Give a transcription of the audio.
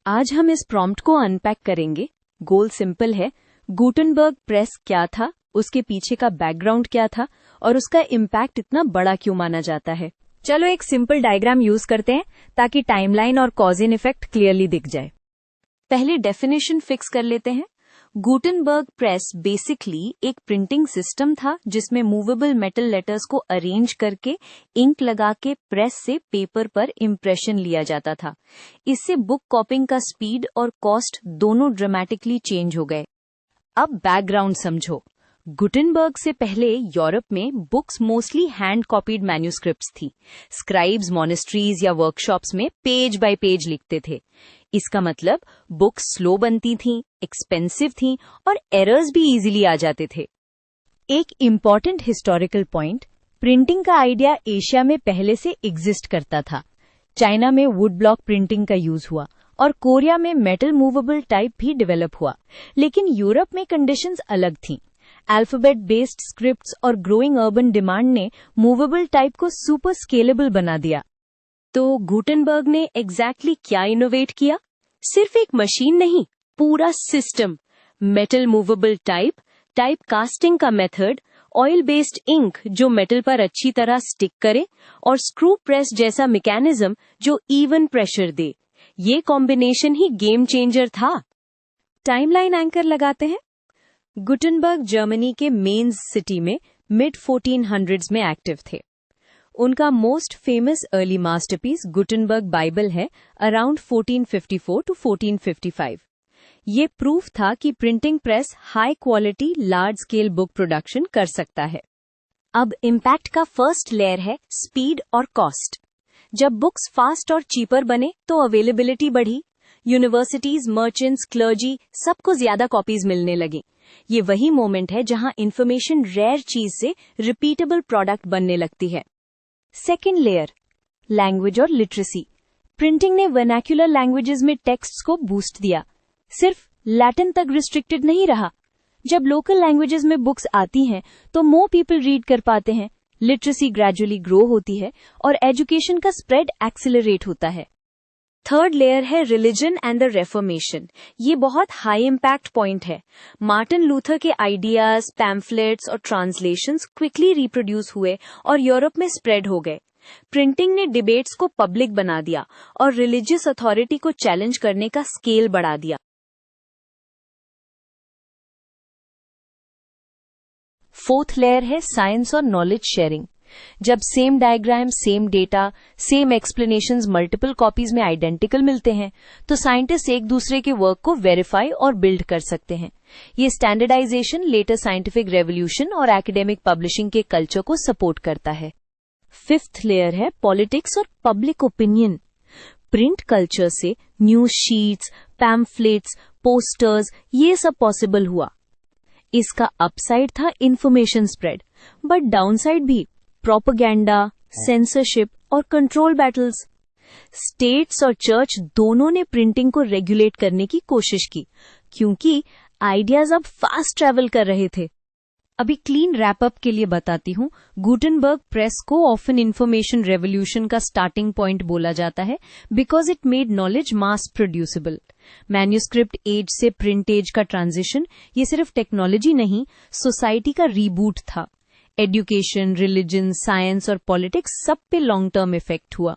आज हम इस प्रॉम्प्ट को अनपैक करेंगे। गोल सिंपल है, गुटेनबर्ग प्रेस क्या था, उसके पीछे का बैकग्राउंड क्या था और उसका इम्पैक्ट इतना बड़ा क्यों माना जाता है। चलो एक सिंपल डायग्राम यूज करते हैं ताकि टाइमलाइन और कॉज इन इफेक्ट क्लियरली दिख जाए। पहले डेफिनेशन फिक्स कर लेते हैं। गुटेनबर्ग प्रेस बेसिकली एक प्रिंटिंग सिस्टम था जिसमें मूवेबल मेटल लेटर्स को अरेंज करके इंक लगा के प्रेस से पेपर पर इम्प्रेशन लिया जाता था। इससे बुक कॉपिंग का स्पीड और कॉस्ट दोनों ड्रामेटिकली चेंज हो गए। अब बैकग्राउंड समझो। गुटेनबर्ग से पहले यूरोप में books mostly hand copied manuscripts थी। स्क्राइब्स मॉनेस्ट्रीज या वर्कशॉप्स में पेज बाय पेज लिखते थे। इसका मतलब बुक्स स्लो बनती थीं, एक्सपेंसिव थीं और एरर्स भी इजीली आ जाते थे। एक इम्पॉर्टेंट हिस्टोरिकल पॉइंट, प्रिंटिंग का आइडिया एशिया में पहले से एग्जिस्ट करता था। चाइना में वुड ब्लॉक प्रिंटिंग का यूज हुआ और कोरिया में मेटल मूवेबल टाइप भी डेवलप हुआ। लेकिन यूरोप में कंडीशंस अलग थीं। अल्फाबेट बेस्ड स्क्रिप्ट्स और ग्रोइंग अर्बन डिमांड ने मूवेबल टाइप को सुपर स्केलेबल बना दिया। तो गुटेनबर्ग ने एग्जैक्टली क्या इनोवेट किया? सिर्फ एक मशीन नहीं, पूरा system. Metal movable type casting का मेथड, ऑयल बेस्ड इंक जो मेटल पर अच्छी तरह स्टिक करे और स्क्रू प्रेस जैसा मैकेनिज्म जो इवन प्रेशर दे। ये कॉम्बिनेशन ही गेम चेंजर था। टाइमलाइन एंकर लगाते हैं। गुटेनबर्ग जर्मनी के मेन्स सिटी में मिड 1400s में एक्टिव थे। उनका most famous early masterpiece Gutenberg Bible है, अराउंड 1454 to 1455। ये प्रूफ था कि printing press high quality large scale book production कर सकता है। अब इम्पैक्ट का फर्स्ट लेयर है स्पीड और कॉस्ट। जब बुक्स फास्ट और चीपर बने तो अवेलेबिलिटी बढ़ी। यूनिवर्सिटीज, मर्चेंट्स, क्लर्जी सबको ज्यादा कॉपीज मिलने लगी। ये वही मोमेंट है जहां इंफॉर्मेशन रेयर चीज से रिपीटेबल प्रोडक्ट बनने लगती है। सेकेंड लेयर, लैंग्वेज और लिटरेसी। प्रिंटिंग ने वर्नाक्युलर लैंग्वेजेस में टेक्स्ट्स को बूस्ट दिया। सिर्फ लैटिन तक रिस्ट्रिक्टेड नहीं रहा। जब लोकल लैंग्वेजेस में बुक्स आती हैं तो मोर पीपल रीड कर पाते हैं, लिटरेसी ग्रेजुअली ग्रो होती है और एजुकेशन का स्प्रेड एक्सेलरेट होता है। थर्ड लेयर है रिलीजन एंड द रेफॉर्मेशन। ये बहुत हाई इम्पैक्ट पॉइंट है। मार्टिन लूथर के आइडियाज, पैम्फलेट्स और ट्रांसलेशंस क्विकली रिप्रोड्यूस हुए और यूरोप में स्प्रेड हो गए। प्रिंटिंग ने डिबेट्स को पब्लिक बना दिया और रिलीजियस अथॉरिटी को चैलेंज करने का स्केल बढ़ा दिया। फोर्थ लेयर है साइंस और नॉलेज शेयरिंग। जब same diagram, same data, same explanations multiple copies में आइडेंटिकल मिलते हैं तो साइंटिस्ट एक दूसरे के वर्क को वेरीफाई और बिल्ड कर सकते हैं। ये स्टैंडर्डाइजेशन लेटर साइंटिफिक रेवोल्यूशन और एकेडमिक पब्लिशिंग के कल्चर को सपोर्ट करता है। फिफ्थ लेयर है पॉलिटिक्स और पब्लिक ओपिनियन। प्रिंट कल्चर से न्यूज शीट्स, पैम्फलेट्स, पोस्टर्स ये सब पॉसिबल हुआ। इसका अपसाइड था इंफॉर्मेशन स्प्रेड, बट डाउनसाइड भी प्रोपेगेंडा, सेंसरशिप और कंट्रोल बैटल्स। स्टेट्स और चर्च दोनों ने प्रिंटिंग को रेगुलेट करने की कोशिश की क्योंकि आइडियाज अब फास्ट ट्रैवल कर रहे थे। अभी क्लीन रैप अप के लिए बताती हूँ। गुटेनबर्ग प्रेस को ऑफन इंफॉर्मेशन रेवोल्यूशन का स्टार्टिंग पॉइंट बोला जाता है because it made knowledge mass producible. Manuscript age से प्रिंट एज का ट्रांजिशन ये सिर्फ टेक्नोलॉजी नहीं, सोसाइटी का रीबूट था। एजुकेशन, रिलीजन, साइंस और पॉलिटिक्स सब पे लॉन्ग टर्म इफेक्ट हुआ।